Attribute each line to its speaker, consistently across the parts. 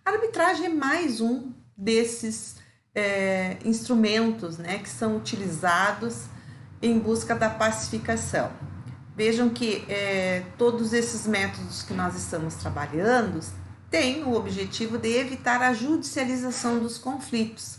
Speaker 1: A arbitragem é mais um desses instrumentos, né, que são utilizados em busca da pacificação. Vejam que todos esses métodos que nós estamos trabalhando têm o objetivo de evitar a judicialização dos conflitos.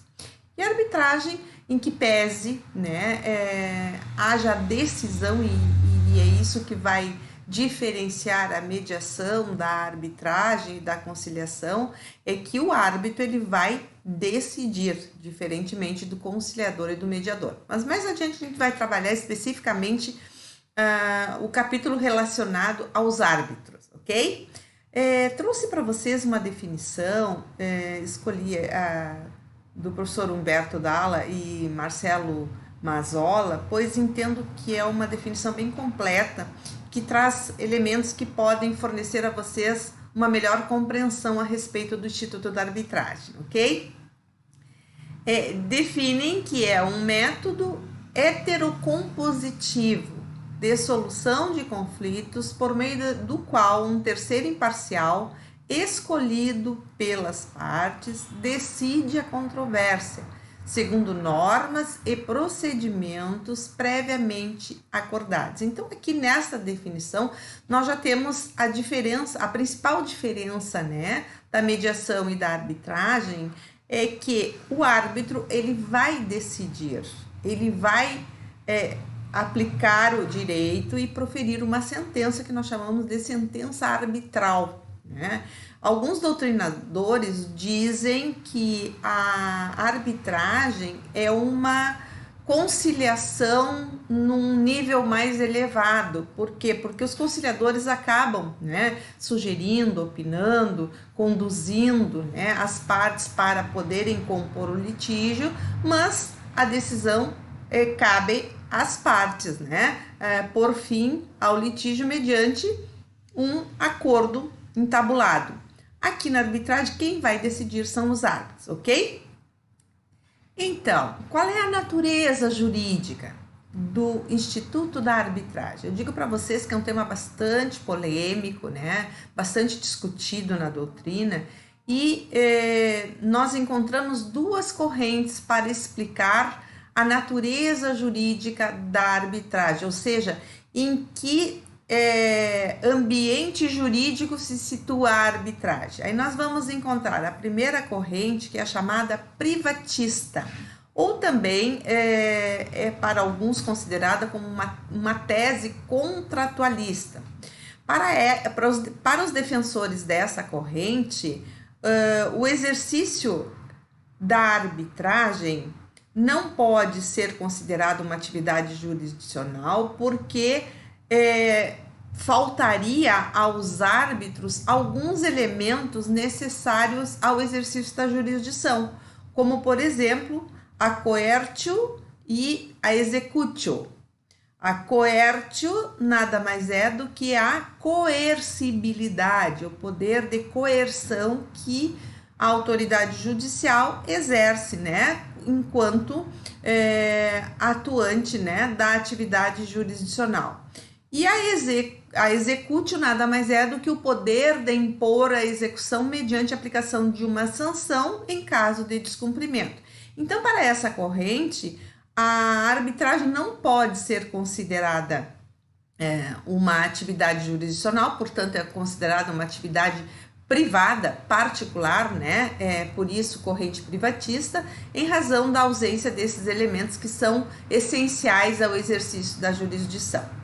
Speaker 1: E a arbitragem, em que pese, né, haja decisão, e é isso que vai diferenciar a mediação da arbitragem e da conciliação, é que o árbitro ele vai decidir, diferentemente do conciliador e do mediador. Mas mais adiante a gente vai trabalhar especificamente o capítulo relacionado aos árbitros, ok? Trouxe para vocês uma definição, escolhi do professor Humberto Dalla e Marcelo Mazzola, pois entendo que é uma definição bem completa, que traz elementos que podem fornecer a vocês uma melhor compreensão a respeito do Instituto da Arbitragem, ok? Definem que é um método heterocompositivo de solução de conflitos por meio do qual um terceiro imparcial, escolhido pelas partes, decide a controvérsia, segundo normas e procedimentos previamente acordados. Então, aqui nessa definição, nós já temos a diferença, a principal diferença, né, da mediação e da arbitragem é que o árbitro, ele vai decidir, ele vai aplicar o direito e proferir uma sentença que nós chamamos de sentença arbitral, né? Alguns doutrinadores dizem que a arbitragem é uma conciliação num nível mais elevado. Por quê? Porque os conciliadores acabam, né, sugerindo, opinando, conduzindo, né, as partes para poderem compor o litígio, mas a decisão cabe às partes, né, por fim ao litígio mediante um acordo entabulado. Aqui na arbitragem, quem vai decidir são os árbitros, ok? Então, qual é a natureza jurídica do Instituto da Arbitragem? Eu digo para vocês que é um tema bastante polêmico, né? Bastante discutido na doutrina, e nós encontramos duas correntes para explicar a natureza jurídica da arbitragem, ou seja, em que ambiente jurídico se situa a arbitragem. Aí nós vamos encontrar a primeira corrente, que é a chamada privatista, ou também para alguns considerada como uma tese contratualista. Para os defensores dessa corrente, o exercício da arbitragem não pode ser considerado uma atividade jurisdicional, porque faltaria aos árbitros alguns elementos necessários ao exercício da jurisdição, como, por exemplo, a coertio e a executio. A coertio nada mais é do que a coercibilidade, o poder de coerção que a autoridade judicial exerce, né, enquanto atuante, né, da atividade jurisdicional. E a executio nada mais é do que o poder de impor a execução mediante a aplicação de uma sanção em caso de descumprimento. Então, para essa corrente, a arbitragem não pode ser considerada uma atividade jurisdicional, portanto, é considerada uma atividade privada, particular, né? Por isso, corrente privatista, em razão da ausência desses elementos que são essenciais ao exercício da jurisdição.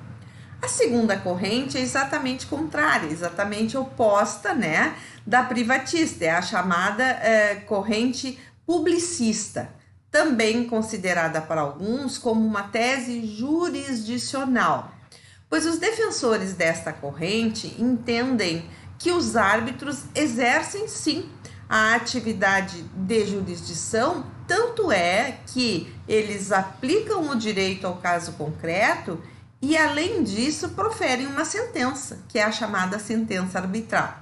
Speaker 1: A segunda corrente é exatamente contrária, exatamente oposta, né, da privatista, é a chamada corrente publicista, também considerada por alguns como uma tese jurisdicional, pois os defensores desta corrente entendem que os árbitros exercem sim a atividade de jurisdição, tanto é que eles aplicam o direito ao caso concreto e, além disso, proferem uma sentença, que é a chamada sentença arbitral.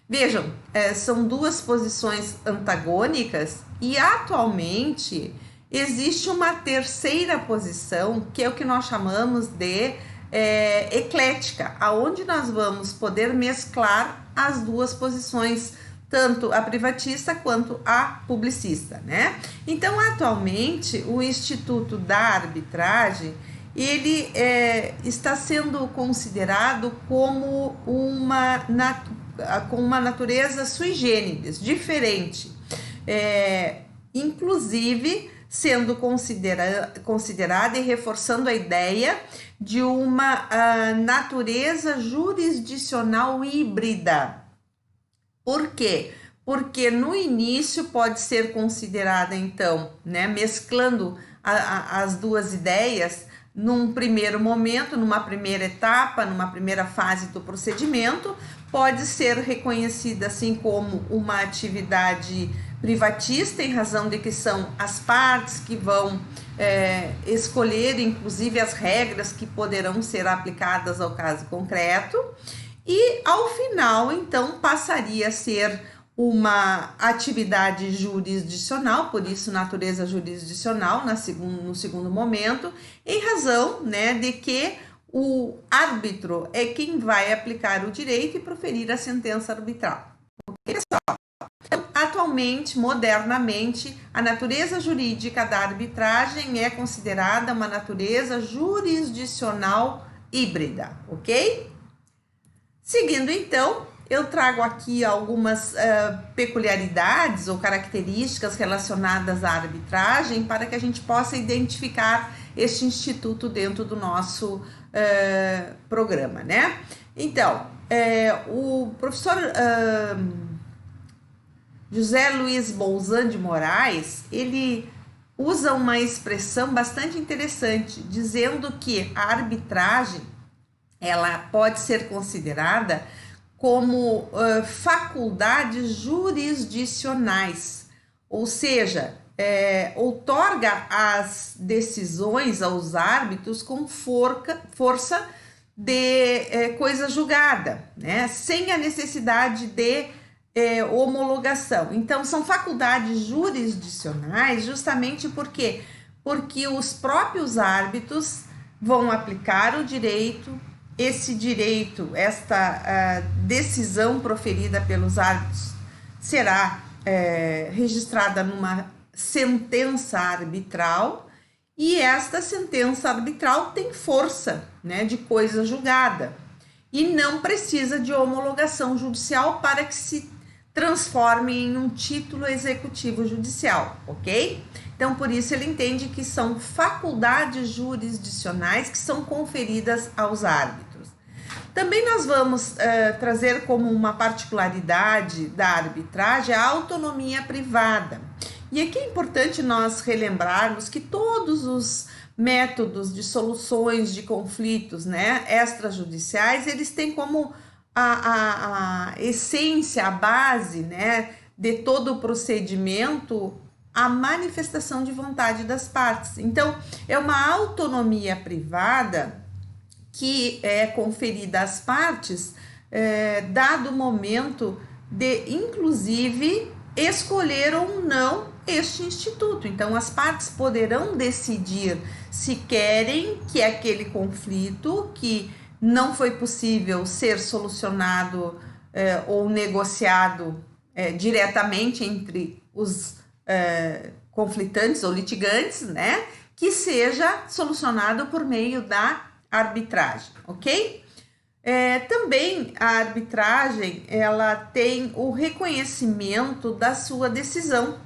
Speaker 1: Vejam, são duas posições antagônicas e, atualmente, existe uma terceira posição, que é o que nós chamamos de eclética, aonde nós vamos poder mesclar as duas posições, tanto a privatista quanto a publicista, né? Então, atualmente, o Instituto da Arbitragem, ele está sendo considerado como com uma natureza sui generis, diferente, inclusive sendo considerada e reforçando a ideia de uma natureza jurisdicional híbrida. Por quê? Porque no início pode ser considerada, então, né, mesclando as duas ideias, num primeiro momento, numa primeira etapa, numa primeira fase do procedimento, pode ser reconhecida assim como uma atividade privatista, em razão de que são as partes que vão escolher, inclusive, as regras que poderão ser aplicadas ao caso concreto, e ao final, então, passaria a ser uma atividade jurisdicional, por isso natureza jurisdicional no segundo momento, em razão, né, de que o árbitro é quem vai aplicar o direito e proferir a sentença arbitral. Pessoal, então, atualmente, modernamente, a natureza jurídica da arbitragem é considerada uma natureza jurisdicional híbrida, ok? Seguindo, então, eu trago aqui algumas peculiaridades ou características relacionadas à arbitragem para que a gente possa identificar este instituto dentro do nosso programa, né? Então, o professor José Luiz Bolzan de Moraes, ele usa uma expressão bastante interessante, dizendo que a arbitragem ela pode ser considerada como faculdades jurisdicionais, ou seja, outorga as decisões aos árbitros com força de coisa julgada, né? Sem a necessidade de homologação. Então, são faculdades jurisdicionais justamente porque os próprios árbitros vão aplicar o direito. Esse direito, esta decisão proferida pelos árbitros será registrada numa sentença arbitral, e esta sentença arbitral tem força, né, de coisa julgada e não precisa de homologação judicial para que se transforme em um título executivo judicial, ok? Então, por isso ele entende que são faculdades jurisdicionais que são conferidas aos árbitros. Também nós vamos trazer como uma particularidade da arbitragem a autonomia privada. E aqui é importante nós relembrarmos que todos os métodos de soluções de conflitos, né, extrajudiciais, eles têm como a essência, a base, né, de todo o procedimento, a manifestação de vontade das partes. Então, é uma autonomia privada que é conferida às partes, dado o momento de, inclusive, escolher ou não este instituto. Então, as partes poderão decidir se querem que aquele conflito que não foi possível ser solucionado ou negociado diretamente entre os conflitantes ou litigantes, né, que seja solucionado por meio da arbitragem, ok? Também a arbitragem, ela tem o reconhecimento da sua decisão,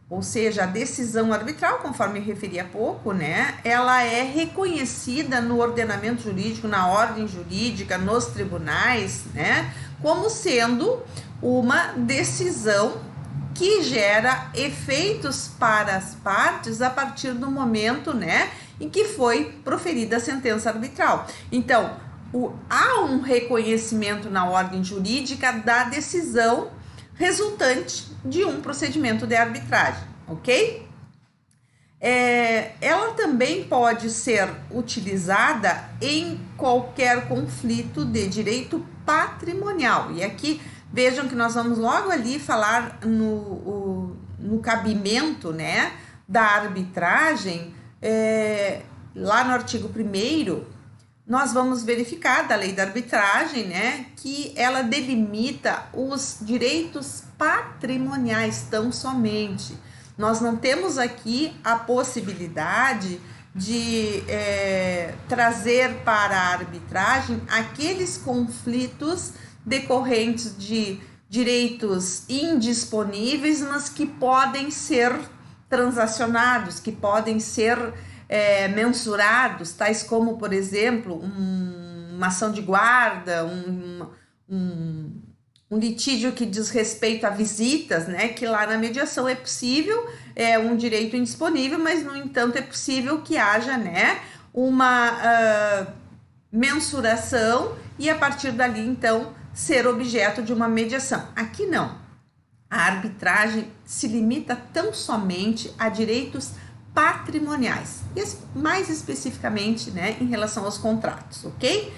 Speaker 1: ou seja, a decisão arbitral, conforme referi há pouco, né, ela é reconhecida no ordenamento jurídico, na ordem jurídica, nos tribunais, né, como sendo uma decisão que gera efeitos para as partes a partir do momento, né, em que foi proferida a sentença arbitral. Então, há um reconhecimento na ordem jurídica da decisão resultante de um procedimento de arbitragem, ok? Ela também pode ser utilizada em qualquer conflito de direito patrimonial. E aqui, vejam que nós vamos logo ali falar no cabimento, né, da arbitragem, lá no artigo 1º, nós vamos verificar da lei da arbitragem, né, que ela delimita os direitos patrimoniais tão somente. Nós não temos aqui a possibilidade de trazer para a arbitragem aqueles conflitos decorrentes de direitos indisponíveis, mas que podem ser transacionados, que podem ser mensurados, tais como, por exemplo, uma ação de guarda, um litígio que diz respeito a visitas, né, que lá na mediação é possível, é um direito indisponível, mas, no entanto, é possível que haja, né, uma mensuração e, a partir dali, então, ser objeto de uma mediação. Aqui não. A arbitragem se limita tão somente a direitos patrimoniais, mais especificamente, né, em relação aos contratos, ok?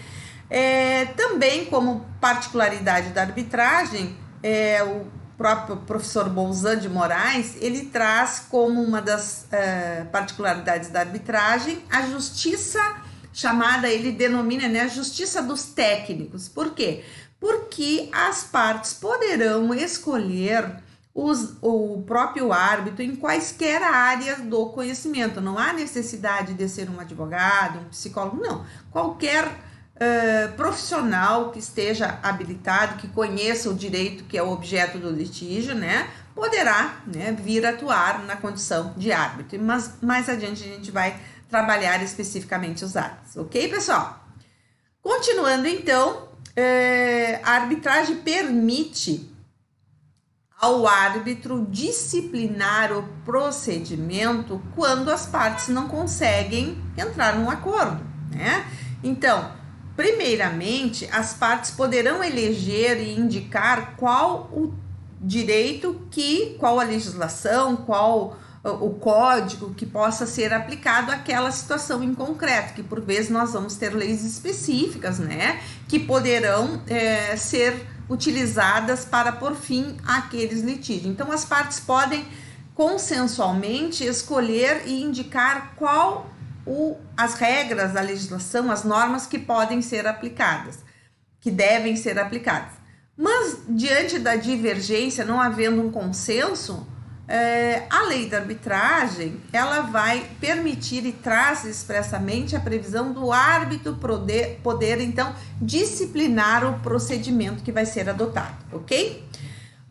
Speaker 1: Também, como particularidade da arbitragem, o próprio professor Bolzan de Moraes, ele traz como uma das particularidades da arbitragem a justiça chamada, ele denomina, né, a justiça dos técnicos. Por quê? Porque as partes poderão escolher o próprio árbitro em quaisquer áreas do conhecimento. Não há necessidade de ser um advogado, um psicólogo, não. Qualquer profissional que esteja habilitado, que conheça o direito que é o objeto do litígio, né, poderá, né, vir atuar na condição de árbitro. Mas mais adiante a gente vai trabalhar especificamente os árbitros, ok, pessoal? Continuando, então, a arbitragem permite ao árbitro disciplinar o procedimento quando as partes não conseguem entrar num acordo, né? Então, primeiramente, as partes poderão eleger e indicar qual o direito qual a legislação, qual o código que possa ser aplicado àquela situação em concreto, que por vezes nós vamos ter leis específicas, né, que poderão ser utilizadas para pôr fim àqueles litígios. Então, as partes podem consensualmente escolher e indicar qual as regras, a legislação, as normas que podem ser aplicadas, que devem ser aplicadas. Mas, diante da divergência, não havendo um consenso, a lei da arbitragem, ela vai permitir e traz expressamente a previsão do árbitro poder então, disciplinar o procedimento que vai ser adotado, ok?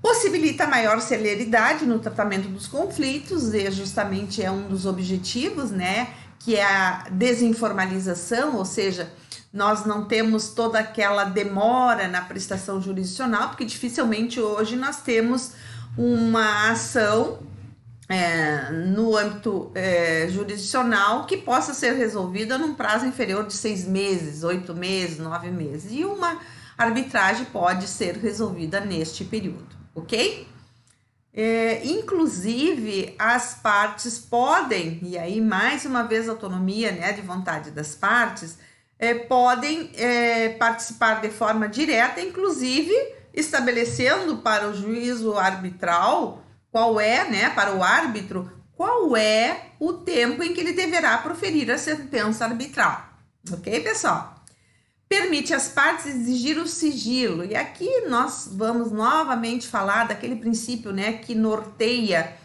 Speaker 1: Possibilita maior celeridade no tratamento dos conflitos, e justamente é um dos objetivos, né, que é a desinformalização, ou seja, nós não temos toda aquela demora na prestação jurisdicional, porque dificilmente hoje nós temos uma ação no âmbito jurisdicional que possa ser resolvida num prazo inferior de 6 meses, 8 meses, 9 meses. E uma arbitragem pode ser resolvida neste período, ok? Inclusive, as partes podem, e aí mais uma vez autonomia, né, de vontade das partes, podem participar de forma direta, inclusive estabelecendo para o juízo arbitral para o árbitro, qual é o tempo em que ele deverá proferir a sentença arbitral. Ok, pessoal? Permite às partes exigir o sigilo. E aqui nós vamos novamente falar daquele princípio, né, que norteia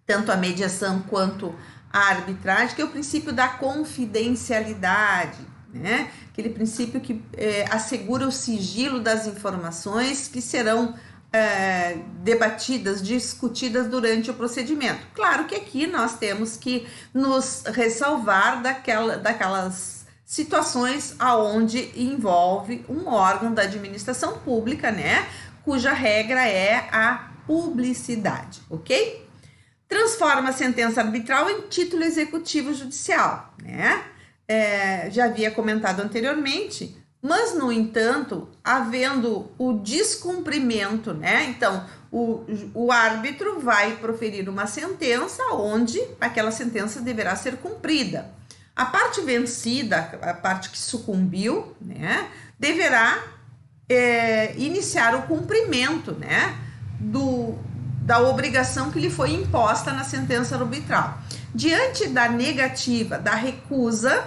Speaker 1: tanto a mediação quanto a arbitragem, que é o princípio da confidencialidade, né? Aquele princípio que assegura o sigilo das informações que serão debatidas, discutidas durante o procedimento. Claro que aqui nós temos que nos ressalvar daquelas situações aonde envolve um órgão da administração pública, né, cuja regra é a publicidade, ok? Transforma a sentença arbitral em título executivo judicial, né? Já havia comentado anteriormente, mas, no entanto, havendo o descumprimento, né? Então, o árbitro vai proferir uma sentença onde aquela sentença deverá ser cumprida. A parte vencida, a parte que sucumbiu, né, deverá iniciar o cumprimento, né, da obrigação que lhe foi imposta na sentença arbitral. Diante da negativa, da recusa,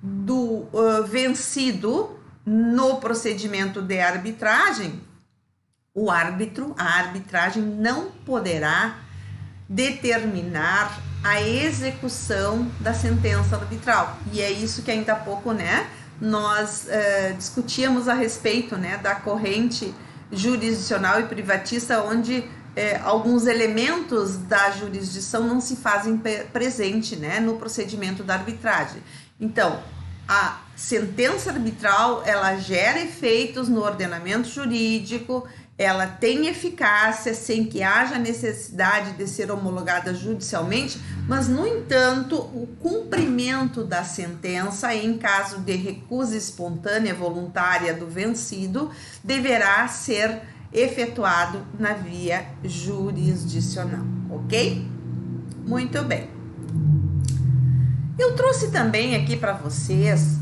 Speaker 1: do vencido no procedimento de arbitragem, a arbitragem não poderá determinar a execução da sentença arbitral. E é isso que ainda há pouco, né, nós discutíamos a respeito, né, da corrente jurisdicional e privatista, onde alguns elementos da jurisdição não se fazem presente, né, no procedimento da arbitragem. Então, a sentença arbitral, ela gera efeitos no ordenamento jurídico, ela tem eficácia sem que haja necessidade de ser homologada judicialmente, mas, no entanto, o cumprimento da sentença, em caso de recusa espontânea voluntária do vencido, deverá ser efetuado na via jurisdicional, ok? Muito bem. Eu trouxe também aqui para vocês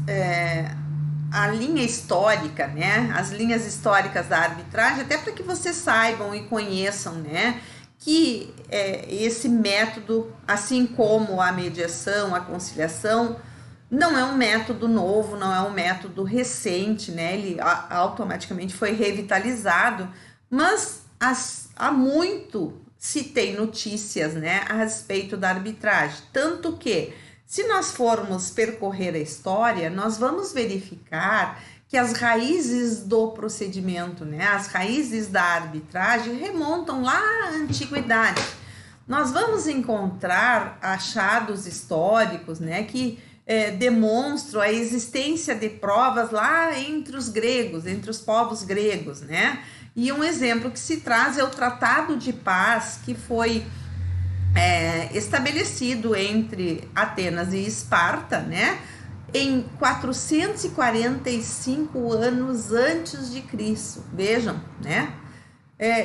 Speaker 1: a linha histórica, né? As linhas históricas da arbitragem, até para que vocês saibam e conheçam, né, que esse método, assim como a mediação, a conciliação, não é um método novo, não é um método recente, né? Ele automaticamente foi revitalizado, mas há muito se tem notícias, né, a respeito da arbitragem. Tanto que, se nós formos percorrer a história, nós vamos verificar que as raízes do procedimento, né, as raízes da arbitragem remontam lá à antiguidade. Nós vamos encontrar achados históricos, né, que demonstram a existência de provas lá entre os gregos, entre os povos gregos, né? E um exemplo que se traz é o Tratado de Paz, que foi estabelecido entre Atenas e Esparta, né, em 445 anos antes de Cristo. Vejam, né?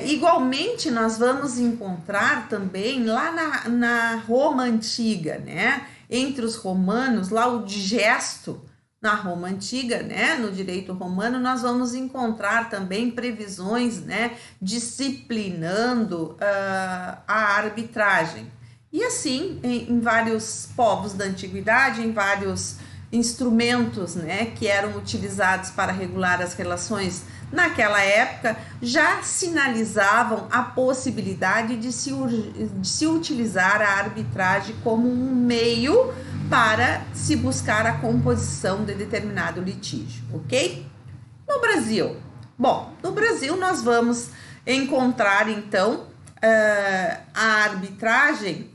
Speaker 1: Igualmente, nós vamos encontrar também lá na Roma Antiga, né, entre os romanos, lá o digesto. Na Roma Antiga, né, no direito romano, nós vamos encontrar também previsões, né, disciplinando a arbitragem. E assim, em vários povos da antiguidade, em vários instrumentos, né, que eram utilizados para regular as relações naquela época, já sinalizavam a possibilidade de se utilizar a arbitragem como um meio para se buscar a composição de determinado litígio, ok? No Brasil, bom, no Brasil nós vamos encontrar então a arbitragem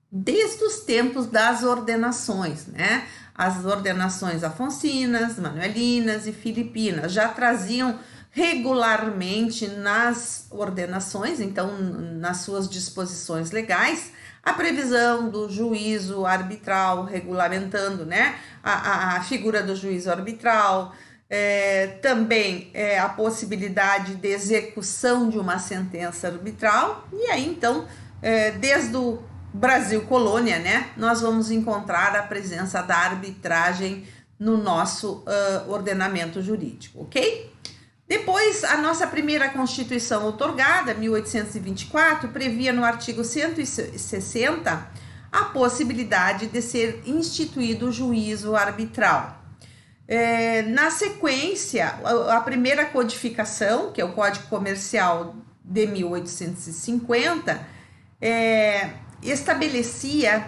Speaker 1: desde os tempos das ordenações, né? As ordenações afoncinas, manuelinas e filipinas já traziam regularmente nas ordenações, então nas suas disposições legais, a previsão do juízo arbitral, regulamentando, né, a figura do juízo arbitral, também a possibilidade de execução de uma sentença arbitral, e aí então, desde o Brasil colônia, né, nós vamos encontrar a presença da arbitragem no nosso ordenamento jurídico, ok? Depois, a nossa primeira Constituição outorgada, 1824, previa no artigo 160 a possibilidade de ser instituído o juízo arbitral. Na sequência, a primeira codificação, que é o Código Comercial de 1850, estabelecia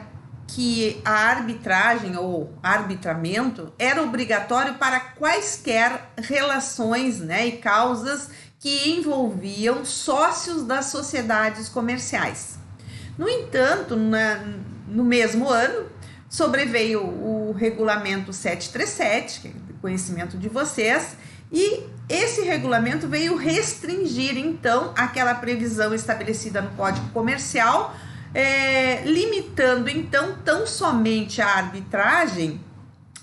Speaker 1: que a arbitragem ou arbitramento era obrigatório para quaisquer relações, né, e causas que envolviam sócios das sociedades comerciais. No entanto, no mesmo ano, sobreveio o Regulamento 737, que é do conhecimento de vocês, e esse regulamento veio restringir, então, aquela previsão estabelecida no Código Comercial, limitando então tão somente a arbitragem,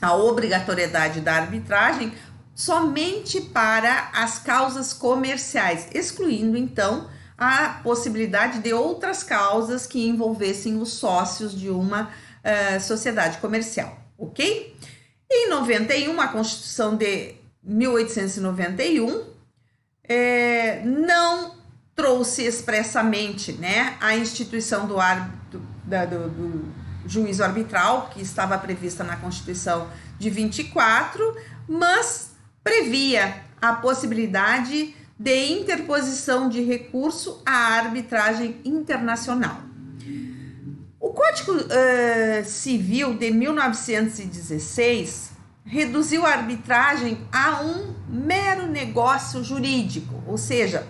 Speaker 1: a obrigatoriedade da arbitragem, somente para as causas comerciais, excluindo então a possibilidade de outras causas que envolvessem os sócios de uma sociedade comercial, ok? Em 91, a Constituição de 1891 não trouxe expressamente, né, a instituição do juízo arbitral, que estava prevista na Constituição de 24, mas previa a possibilidade de interposição de recurso à arbitragem internacional. O Código Civil de 1916 reduziu a arbitragem a um mero negócio jurídico, ou seja,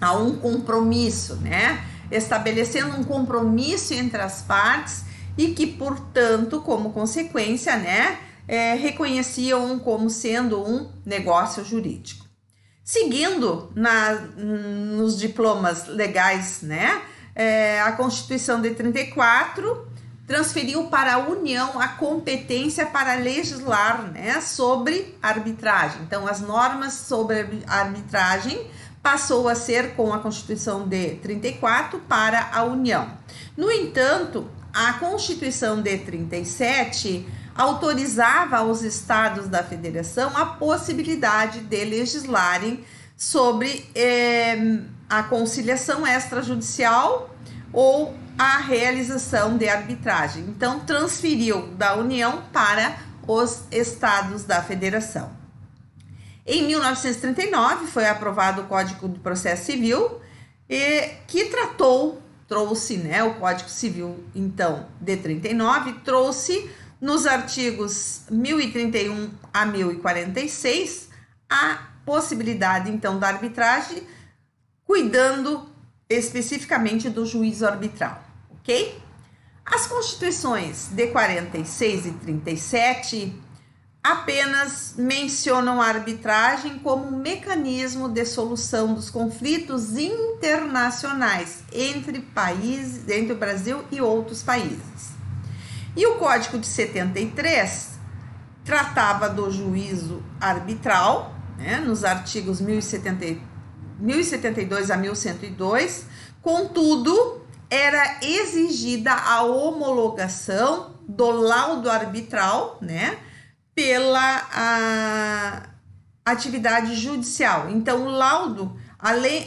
Speaker 1: a um compromisso, né? Estabelecendo um compromisso entre as partes e que, portanto, como consequência, né, reconheciam como sendo um negócio jurídico. Seguindo nos diplomas legais, né, a Constituição de 34 transferiu para a União a competência para legislar, né, sobre arbitragem. Então, as normas sobre arbitragem passou a ser com a Constituição de 34 para a União. No entanto, a Constituição de 37 autorizava aos estados da federação a possibilidade de legislarem sobre a conciliação extrajudicial ou a realização de arbitragem. Então, transferiu da União para os estados da federação. Em 1939, foi aprovado o Código de Processo Civil, que trouxe, né, o Código Civil, então, de 39, trouxe nos artigos 1031 a 1046 a possibilidade, então, da arbitragem, cuidando especificamente do juízo arbitral, ok? As constituições de 46 e 37 apenas mencionam a arbitragem como um mecanismo de solução dos conflitos internacionais entre países, entre o Brasil e outros países. E o Código de 73 tratava do juízo arbitral, né, nos artigos 1072 a 1102, contudo, era exigida a homologação do laudo arbitral, né, pela atividade judicial. Então, o laudo,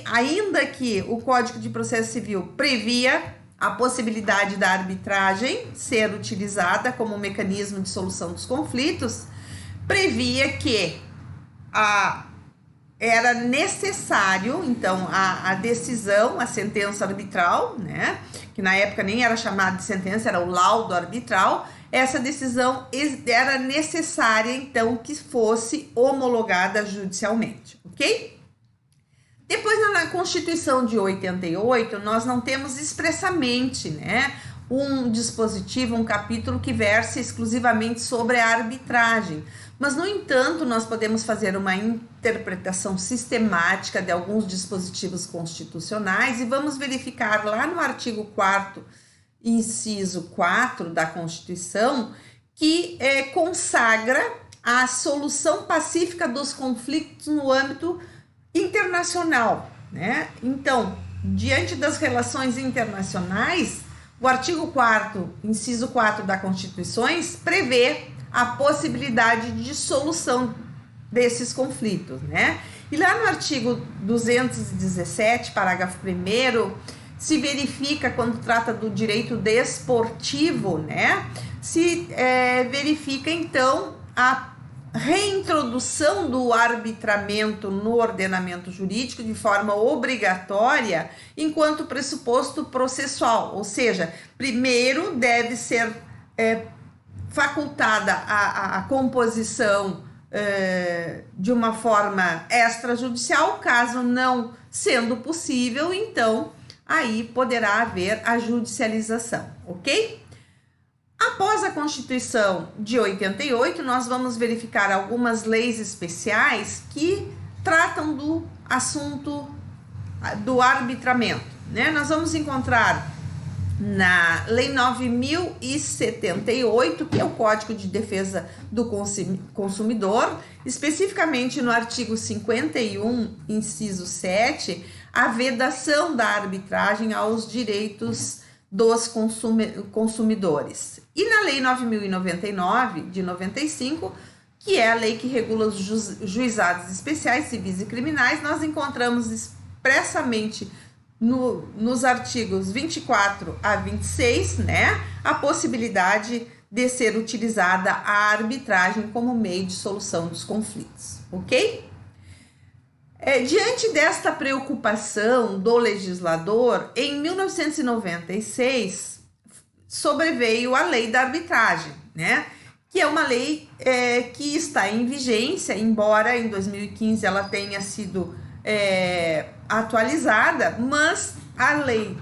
Speaker 1: ainda que o Código de Processo Civil previa a possibilidade da arbitragem ser utilizada como mecanismo de solução dos conflitos, previa que era necessário, então, a decisão, a sentença arbitral, né, que na época nem era chamada de sentença, era o laudo arbitral. Essa decisão era necessária, então, que fosse homologada judicialmente, ok? Depois, na Constituição de 88, nós não temos expressamente, né, um dispositivo, um capítulo que verse exclusivamente sobre a arbitragem. Mas, no entanto, nós podemos fazer uma interpretação sistemática de alguns dispositivos constitucionais e vamos verificar lá no artigo 4º, inciso 4 da Constituição, que consagra a solução pacífica dos conflitos no âmbito internacional, né? Então, diante das relações internacionais, o artigo 4º, inciso 4 da Constituição, prevê a possibilidade de solução desses conflitos, né? E lá no artigo 217, parágrafo 1º, se verifica, quando trata do direito desportivo, né? Se verifica, então, a reintrodução do arbitramento no ordenamento jurídico de forma obrigatória enquanto pressuposto processual, ou seja, primeiro deve ser facultada a composição de uma forma extrajudicial, caso não sendo possível, então aí poderá haver a judicialização, ok? Após a Constituição de 88, nós vamos verificar algumas leis especiais que tratam do assunto do arbitramento, né? Nós vamos encontrar na Lei 9.078, que é o Código de Defesa do Consumidor, especificamente no artigo 51, inciso 7, a vedação da arbitragem aos direitos dos consumidores. E na Lei 9.099, de 95, que é a lei que regula os juizados especiais, civis e criminais, nós encontramos expressamente nos artigos 24 a 26, né, a possibilidade de ser utilizada a arbitragem como meio de solução dos conflitos, ok? Diante desta preocupação do legislador, em 1996 sobreveio a Lei da Arbitragem, né? Que é uma lei que está em vigência, embora em 2015 ela tenha sido atualizada, mas a Lei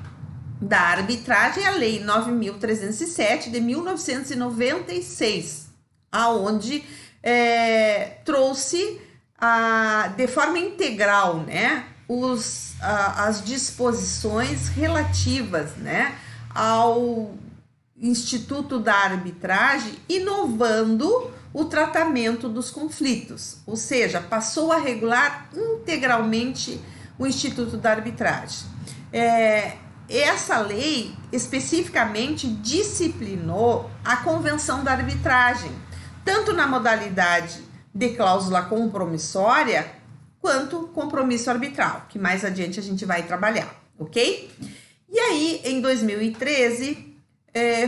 Speaker 1: da Arbitragem é a Lei 9.307 de 1996, aonde trouxe de forma integral, né, as disposições relativas, né, ao Instituto da Arbitragem, inovando o tratamento dos conflitos, ou seja, passou a regular integralmente o Instituto da Arbitragem. Essa lei especificamente disciplinou a Convenção da Arbitragem, tanto na modalidade de cláusula compromissória quanto compromisso arbitral, que mais adiante a gente vai trabalhar, ok? E aí, em 2013,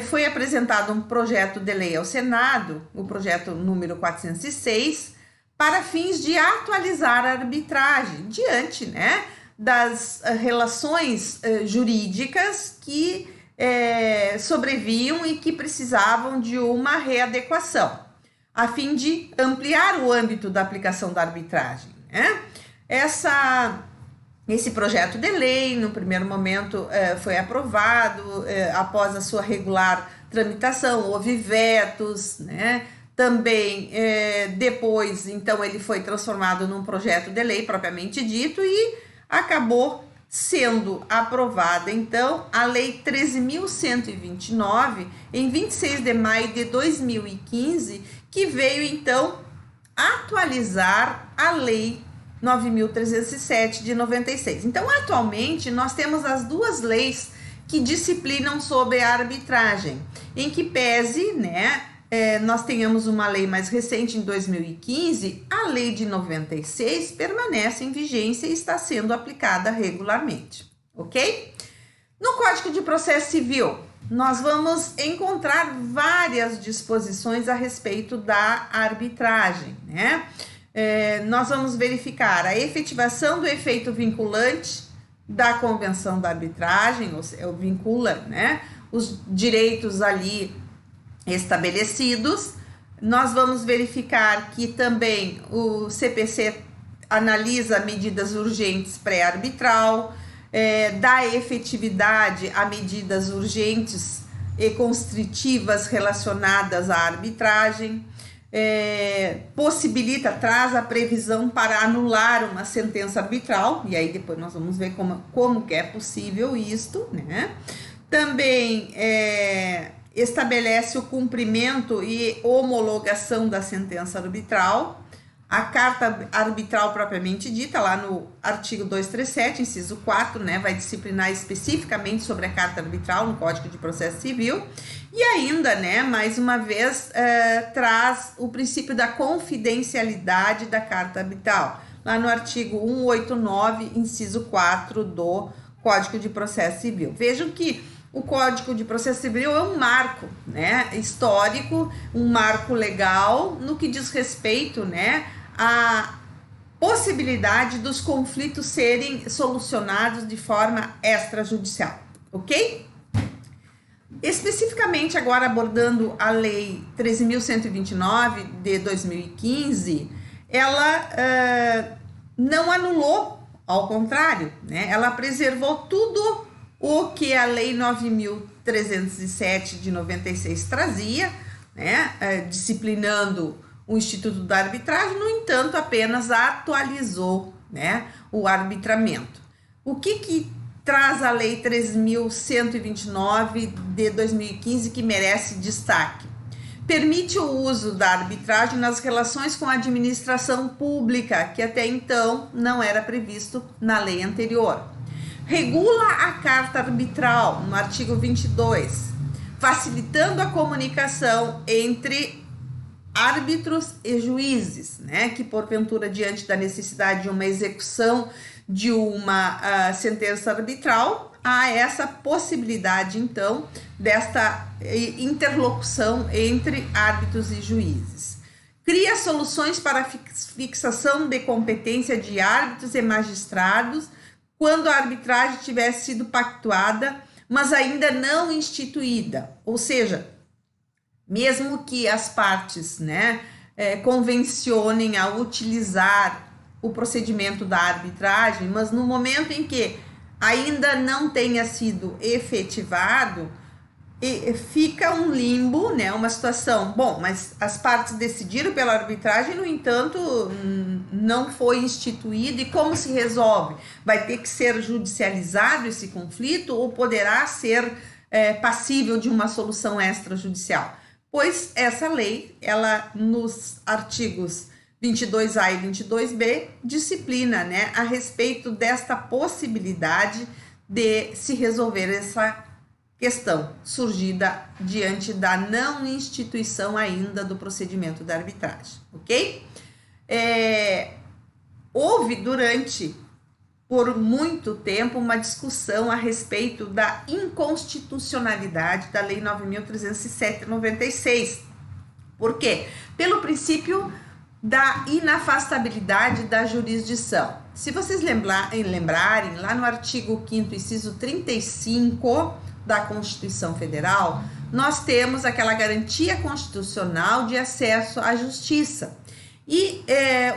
Speaker 1: foi apresentado um projeto de lei ao Senado, o projeto número 406, para fins de atualizar a arbitragem, diante, né, das relações jurídicas que sobrevinham e que precisavam de uma readequação, a fim de ampliar o âmbito da aplicação da arbitragem, né? Esse projeto de lei, no primeiro momento, foi aprovado, após a sua regular tramitação, houve vetos, né? Também, depois, então, ele foi transformado num projeto de lei propriamente dito e acabou sendo aprovada, então, a Lei 13.129, em 26 de maio de 2015, que veio, então, atualizar a Lei 9.307 de 96. Então, atualmente, nós temos as duas leis que disciplinam sobre a arbitragem, em que pese, né, nós tenhamos uma lei mais recente, em 2015, a lei de 96 permanece em vigência e está sendo aplicada regularmente, ok? No Código de Processo Civil, nós vamos encontrar várias disposições a respeito da arbitragem, né? Nós vamos verificar a efetivação do efeito vinculante da Convenção da Arbitragem, ou seja, vincula, né, os direitos ali estabelecidos. Nós vamos verificar que também o CPC analisa medidas urgentes pré-arbitral, dá efetividade a medidas urgentes e constritivas relacionadas à arbitragem, traz a previsão para anular uma sentença arbitral, e aí depois nós vamos ver como que é possível isto, né? Também estabelece o cumprimento e homologação da sentença arbitral, a carta arbitral propriamente dita, lá no artigo 237, inciso 4, né, vai disciplinar especificamente sobre a carta arbitral no Código de Processo Civil, e ainda, né, mais uma vez, traz o princípio da confidencialidade da carta arbitral, lá no artigo 189, inciso 4 do Código de Processo Civil. Vejam que o Código de Processo Civil é um marco, né, histórico, um marco legal no que diz respeito, né, à possibilidade dos conflitos serem solucionados de forma extrajudicial, ok? Especificamente agora abordando a Lei 13.129 de 2015, ela não anulou, ao contrário, né, ela preservou tudo o que a Lei 9.307 de 96 trazia, né, disciplinando o Instituto da Arbitragem, no entanto, apenas atualizou, né, o arbitramento. O que traz a Lei 13.129 de 2015 que merece destaque? Permite o uso da arbitragem nas relações com a administração pública, que até então não era previsto na lei anterior. Regula a carta arbitral, no artigo 22, facilitando a comunicação entre árbitros e juízes, né, que porventura, diante da necessidade de uma execução de uma sentença arbitral, há essa possibilidade, então, desta interlocução entre árbitros e juízes. Cria soluções para fixação de competência de árbitros e magistrados quando a arbitragem tiver sido pactuada, mas ainda não instituída. Ou seja, mesmo que as partes, né, convencionem a utilizar o procedimento da arbitragem, mas no momento em que ainda não tenha sido efetivado, fica um limbo, né, uma situação, bom, mas as partes decidiram pela arbitragem, no entanto, não foi instituído, e como se resolve? Vai ter que ser judicializado esse conflito ou poderá ser passível de uma solução extrajudicial? Pois essa lei, ela nos artigos 22A e 22B, disciplina, né, a respeito desta possibilidade de se resolver essa questão surgida diante da não instituição ainda do procedimento da arbitragem, ok? Houve por muito tempo, uma discussão a respeito da inconstitucionalidade da Lei 9.307 de 96. Por quê? Pelo princípio da inafastabilidade da jurisdição. Se vocês lembrarem, lá no artigo 5º, inciso 35 da Constituição Federal, nós temos aquela garantia constitucional de acesso à justiça. E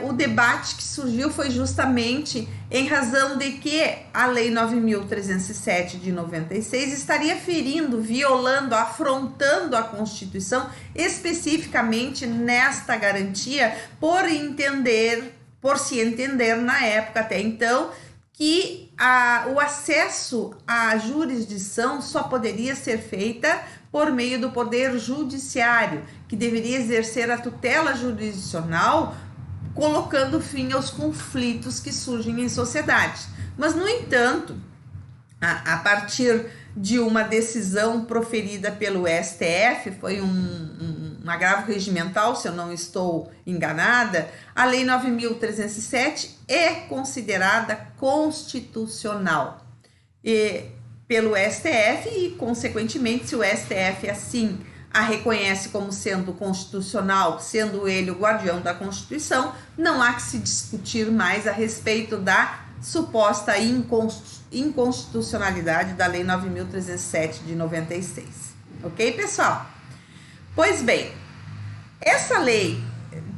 Speaker 1: o debate que surgiu foi justamente em razão de que a Lei 9.307 de 96 estaria ferindo, violando, afrontando a Constituição, especificamente nesta garantia, por se entender na época até então, que o acesso à jurisdição só poderia ser feita por meio do Poder Judiciário, que deveria exercer a tutela jurisdicional, colocando fim aos conflitos que surgem em sociedade. Mas, no entanto, a partir de uma decisão proferida pelo STF, foi um agravo regimental, se eu não estou enganada, a Lei 9.307 é considerada constitucional pelo STF e, consequentemente, se o STF assim a reconhece como sendo constitucional, sendo ele o guardião da Constituição, não há que se discutir mais a respeito da suposta inconstitucionalidade da Lei 9.307 de 96. Ok, pessoal? Pois bem, essa Lei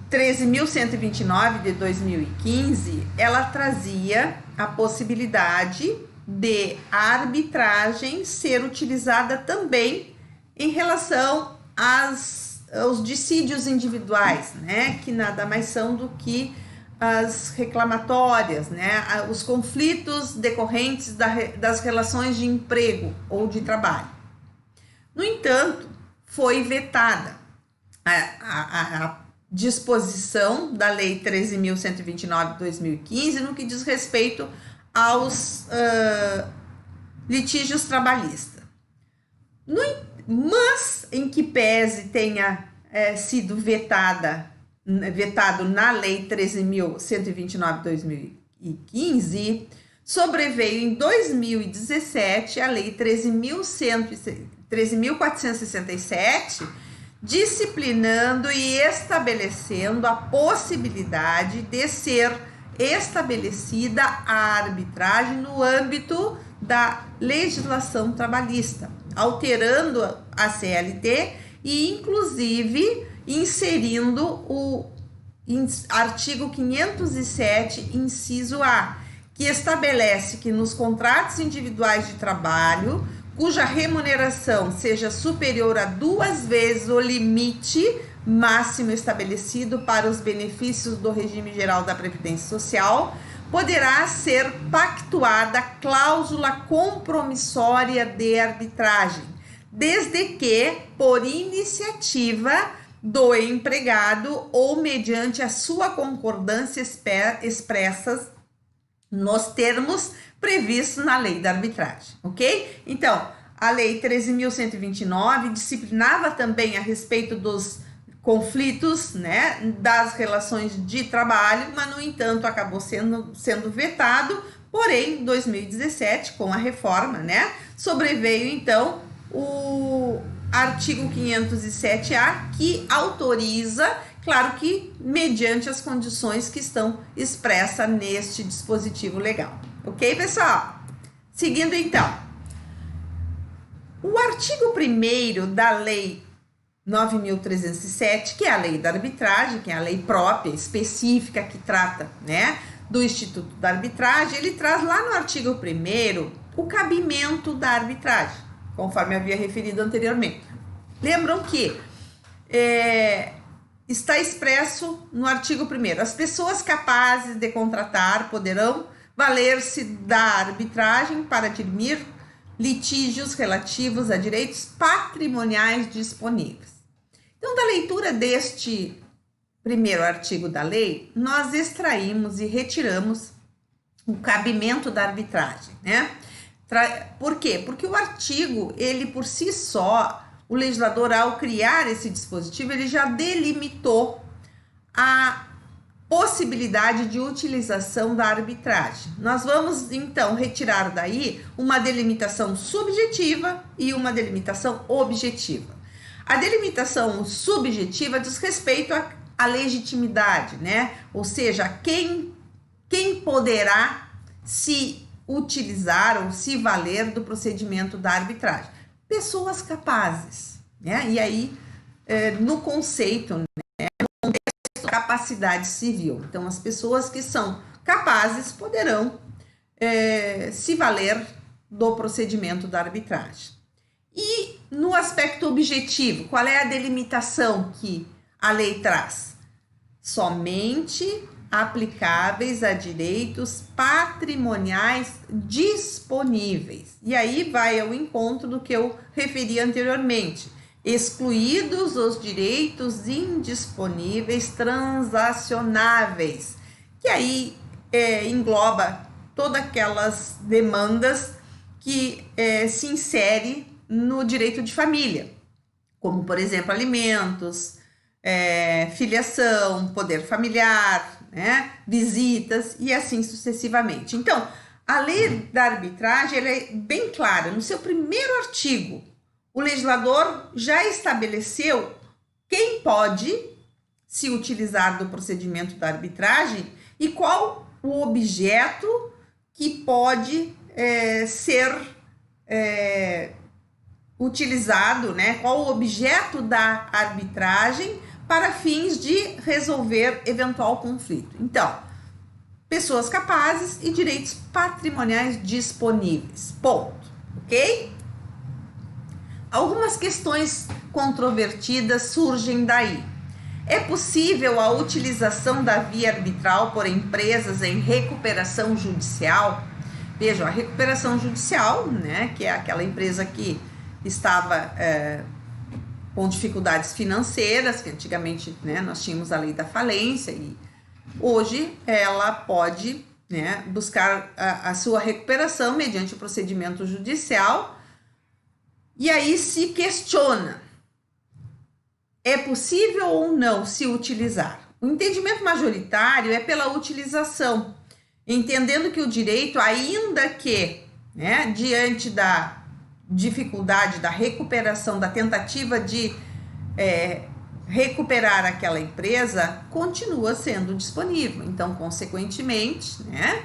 Speaker 1: 13.129 de 2015, ela trazia a possibilidade de a arbitragem ser utilizada também em relação aos dissídios individuais, né, que nada mais são do que as reclamatórias, né, os conflitos decorrentes das relações de emprego ou de trabalho. No entanto, foi vetada a disposição da Lei 13.129 de 2015 no que diz respeito aos litígios trabalhistas. Mas, em que pese tenha sido vetado na Lei 13.129 de 2015, sobreveio em 2017 a Lei 13.467, disciplinando e estabelecendo a possibilidade de ser estabelecida a arbitragem no âmbito da legislação trabalhista, alterando a CLT e, inclusive, inserindo o artigo 507, inciso A, que estabelece que nos contratos individuais de trabalho, cuja remuneração seja superior a 2 vezes o limite máximo estabelecido para os benefícios do regime geral da Previdência Social, poderá ser pactuada cláusula compromissória de arbitragem, desde que por iniciativa do empregado ou mediante a sua concordância expressas nos termos previstos na lei da arbitragem, ok? Então, a lei 13.129 disciplinava também a respeito dos conflitos, né, das relações de trabalho, mas, no entanto, acabou sendo vetado Porém, em 2017, com a reforma, né, sobreveio então o artigo 507A, que autoriza, claro que mediante as condições que estão expressas neste dispositivo legal. Ok, pessoal? Seguindo então, o artigo 1º da Lei 9.307, que é a lei da arbitragem, que é a lei própria, específica, que trata, né, do Instituto da Arbitragem, ele traz lá no artigo 1º o cabimento da arbitragem, conforme havia referido anteriormente. Lembram que está expresso no artigo 1º, as pessoas capazes de contratar poderão valer-se da arbitragem para dirimir litígios relativos a direitos patrimoniais disponíveis. Então, da leitura deste 1º artigo da lei, nós extraímos e retiramos o cabimento da arbitragem, né? Por quê? Porque o artigo, ele por si só, o legislador, ao criar esse dispositivo, ele já delimitou a possibilidade de utilização da arbitragem. Nós vamos, então, retirar daí uma delimitação subjetiva e uma delimitação objetiva. A delimitação subjetiva diz respeito à legitimidade, né? Ou seja, quem poderá se utilizar ou se valer do procedimento da arbitragem. Pessoas capazes, né? E aí, no conceito, né? No contexto, capacidade civil. Então, as pessoas que são capazes poderão se valer do procedimento da arbitragem. E no aspecto objetivo, qual é a delimitação que a lei traz? Somente aplicáveis a direitos patrimoniais disponíveis. E aí vai ao encontro do que eu referi anteriormente, excluídos os direitos indisponíveis transacionáveis, que aí engloba todas aquelas demandas que se insere no direito de família, como, por exemplo, alimentos, filiação, poder familiar, né, visitas e assim sucessivamente. Então, a lei da arbitragem ela é bem clara. No seu 1º artigo, o legislador já estabeleceu quem pode se utilizar do procedimento da arbitragem e qual o objeto que pode ser utilizado, né? Qual o objeto da arbitragem para fins de resolver eventual conflito. Então, pessoas capazes e direitos patrimoniais disponíveis. Ponto. Ok? Algumas questões controvertidas surgem daí. É possível a utilização da via arbitral por empresas em recuperação judicial? Vejam, a recuperação judicial, né, que é aquela empresa que estava com dificuldades financeiras, que antigamente, né, nós tínhamos a lei da falência e hoje ela pode, né, buscar a sua recuperação mediante o procedimento judicial. E aí se questiona, é possível ou não se utilizar? O entendimento majoritário é pela utilização, entendendo que o direito, ainda que, né, diante da dificuldade da recuperação, da tentativa de recuperar aquela empresa, continua sendo disponível. Então, consequentemente, né,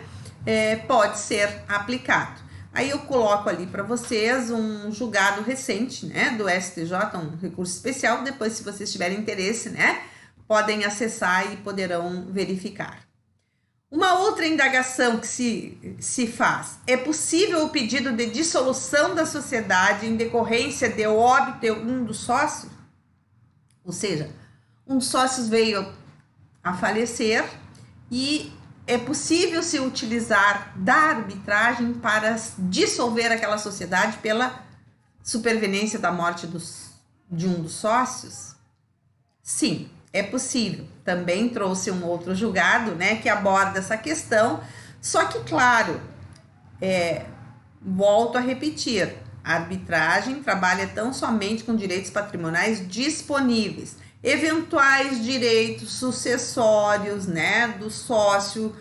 Speaker 1: pode ser aplicado. Aí eu coloco ali para vocês um julgado recente, né, do STJ, um recurso especial. Depois, se vocês tiverem interesse, né, podem acessar e poderão verificar. Uma outra indagação que se faz: é possível o pedido de dissolução da sociedade em decorrência de óbito de um dos sócios? Ou seja, um dos sócios veio a falecer e é possível se utilizar da arbitragem para dissolver aquela sociedade pela superveniência da morte de um dos sócios? Sim, é possível. Também trouxe um outro julgado, né, que aborda essa questão, só que, claro, volto a repetir, a arbitragem trabalha tão somente com direitos patrimoniais disponíveis. Eventuais direitos sucessórios, né, do sócio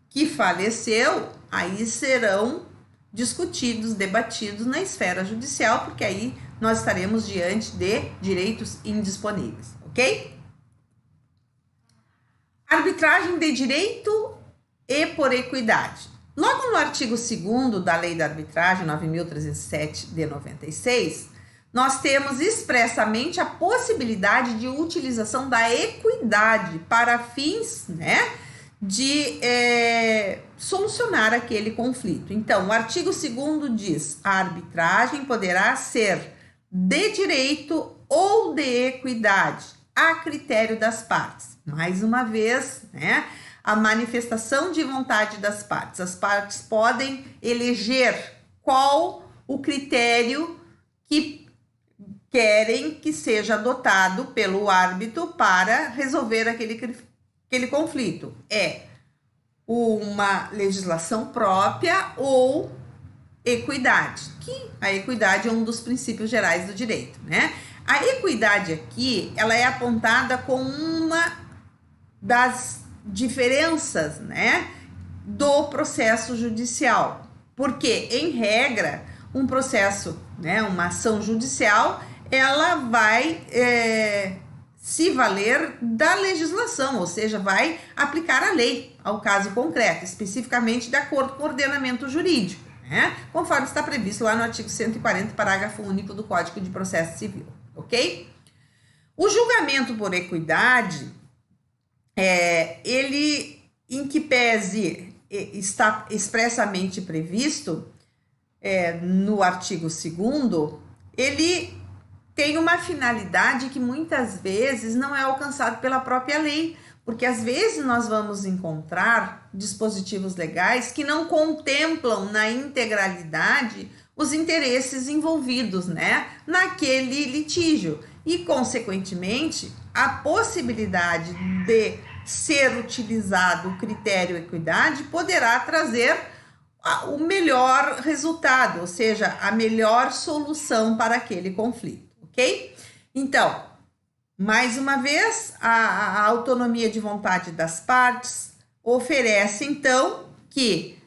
Speaker 1: que faleceu, aí serão discutidos, debatidos na esfera judicial, porque aí nós estaremos diante de direitos indisponíveis, ok? Arbitragem de direito e por equidade. Logo no artigo 2º da Lei da Arbitragem, 9.307 de 96, nós temos expressamente a possibilidade de utilização da equidade para fins, né, de solucionar aquele conflito. Então, o artigo 2º diz: a arbitragem poderá ser de direito ou de equidade, a critério das partes. Mais uma vez, né, a manifestação de vontade das partes. As partes podem eleger qual o critério que querem que seja adotado pelo árbitro para resolver aquele conflito. É uma legislação própria ou equidade, que a equidade é um dos princípios gerais do direito, né? A equidade aqui, ela é apontada como uma das diferenças, né, do processo judicial, porque, em regra, um processo, né, uma ação judicial, ela vai se valer da legislação, ou seja, vai aplicar a lei ao caso concreto, especificamente de acordo com o ordenamento jurídico, né, conforme está previsto lá no artigo 140, parágrafo único do Código de Processo Civil, ok? O julgamento por equidade, ele, em que pese está expressamente previsto no artigo 2º, ele tem uma finalidade que muitas vezes não é alcançado pela própria lei, porque às vezes nós vamos encontrar dispositivos legais que não contemplam na integralidade os interesses envolvidos, né, naquele litígio e, consequentemente, a possibilidade de ser utilizado o critério equidade poderá trazer o melhor resultado, ou seja, a melhor solução para aquele conflito, ok? Então, mais uma vez, a autonomia de vontade das partes oferece, então, que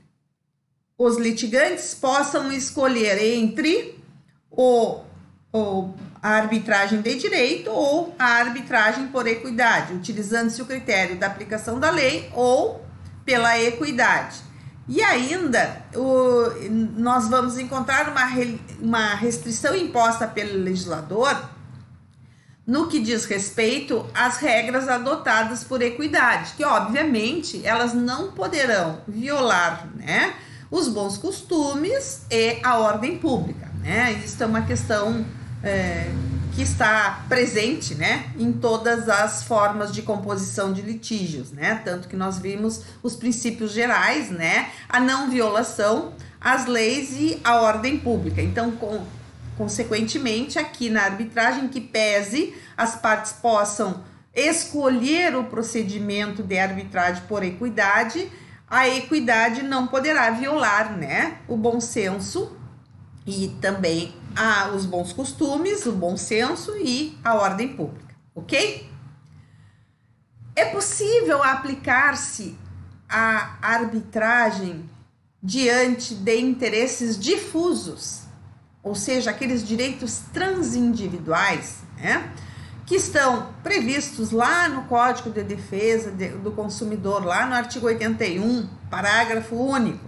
Speaker 1: os litigantes possam escolher entre a arbitragem de direito ou a arbitragem por equidade, utilizando-se o critério da aplicação da lei ou pela equidade. E ainda, nós vamos encontrar uma restrição imposta pelo legislador no que diz respeito às regras adotadas por equidade, que obviamente elas não poderão violar, né, os bons costumes e a ordem pública, né? Isso é uma questão que está presente, né, em todas as formas de composição de litígios, né? Tanto que nós vimos os princípios gerais, né, a não violação, as leis e a ordem pública. Então, consequentemente, aqui na arbitragem, que pese as partes possam escolher o procedimento de arbitragem por equidade, a equidade não poderá violar, né, o bom senso e também os bons costumes, o bom senso e a ordem pública, ok? É possível aplicar-se a arbitragem diante de interesses difusos, ou seja, aqueles direitos transindividuais, né, que estão previstos lá no Código de Defesa do Consumidor, lá no artigo 81, parágrafo único.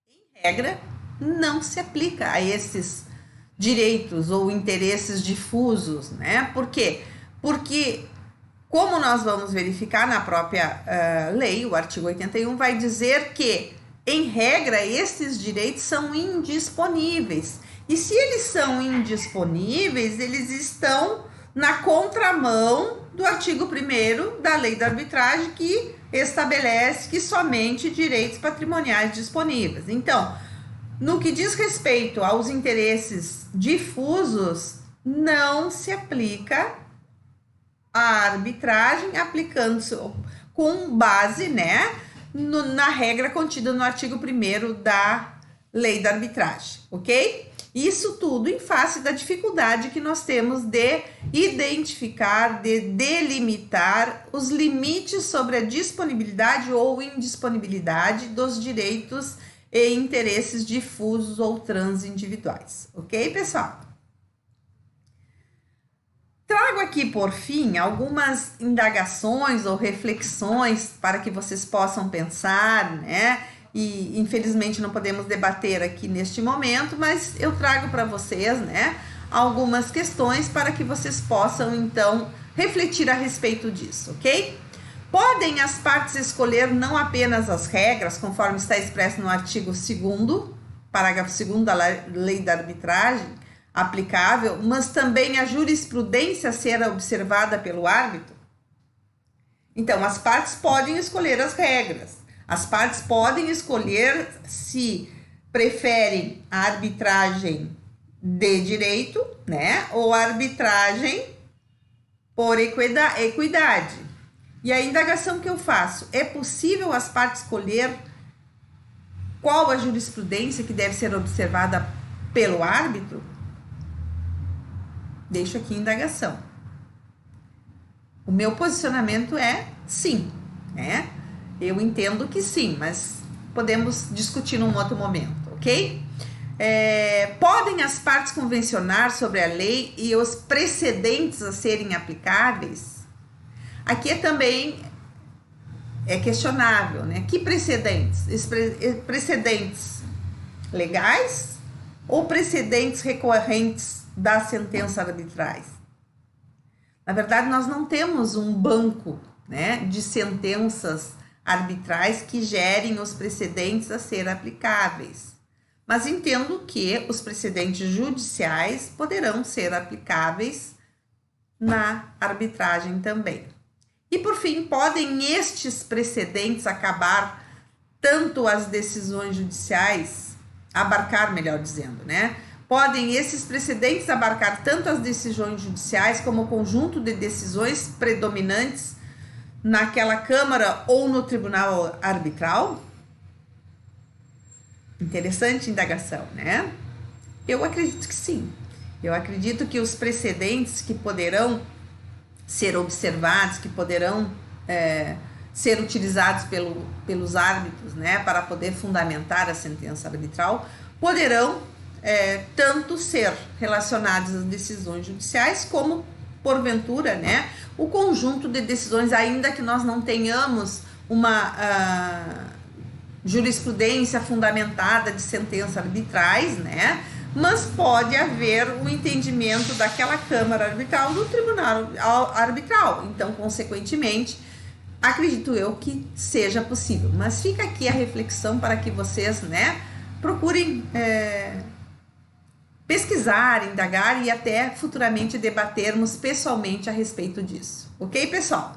Speaker 1: Em regra, não se aplica a esses direitos ou interesses difusos, né? Por quê? Porque, como nós vamos verificar na própria lei, o artigo 81 vai dizer que, em regra, esses direitos são indisponíveis. E se eles são indisponíveis, eles estão na contramão do artigo 1º da Lei da Arbitragem, que estabelece que somente direitos patrimoniais disponíveis. Então, no que diz respeito aos interesses difusos, não se aplica a arbitragem, aplicando-se com base, né, na regra contida no artigo 1º da Lei da Arbitragem, ok? Isso tudo em face da dificuldade que nós temos de identificar, de delimitar os limites sobre a disponibilidade ou indisponibilidade dos direitos e interesses difusos ou transindividuais. Ok, pessoal? Trago aqui, por fim, algumas indagações ou reflexões para que vocês possam pensar, né? E infelizmente não podemos debater aqui neste momento, mas eu trago para vocês, né, algumas questões para que vocês possam então refletir a respeito disso, ok? Podem as partes escolher não apenas as regras, conforme está expresso no artigo 2º, parágrafo 2º da Lei da Arbitragem aplicável, mas também a jurisprudência a ser observada pelo árbitro? Então, as partes podem escolher as regras. As partes podem escolher se preferem a arbitragem de direito, né, ou a arbitragem por equidade. E a indagação que eu faço, é possível as partes escolher qual a jurisprudência que deve ser observada pelo árbitro? Deixo aqui a indagação. O meu posicionamento é sim, né? Eu entendo que sim, mas podemos discutir num outro momento, ok? Podem as partes convencionar sobre a lei e os precedentes a serem aplicáveis? Aqui também é questionável, né? Que precedentes? Precedentes legais ou precedentes recorrentes das sentenças arbitrais? Na verdade, nós não temos um banco, né, de sentenças arbitrais que gerem os precedentes a ser aplicáveis. Mas entendo que os precedentes judiciais poderão ser aplicáveis na arbitragem também. E por fim, podem estes precedentes abarcar as decisões judiciais, né? Podem esses precedentes abarcar tanto as decisões judiciais como o conjunto de decisões predominantes naquela Câmara ou no Tribunal Arbitral? Interessante indagação, né? Eu acredito que sim. Eu acredito que os precedentes que poderão ser observados, que poderão ser utilizados pelos árbitros, né, para poder fundamentar a sentença arbitral, poderão tanto ser relacionados às decisões judiciais como, porventura, né, o conjunto de decisões, ainda que nós não tenhamos uma jurisprudência fundamentada de sentenças arbitrais, né, mas pode haver um entendimento daquela Câmara Arbitral do Tribunal Arbitral. Então, consequentemente, acredito eu que seja possível. Mas fica aqui a reflexão para que vocês, né, procurem pesquisar, indagar e até futuramente debatermos pessoalmente a respeito disso. Ok, pessoal?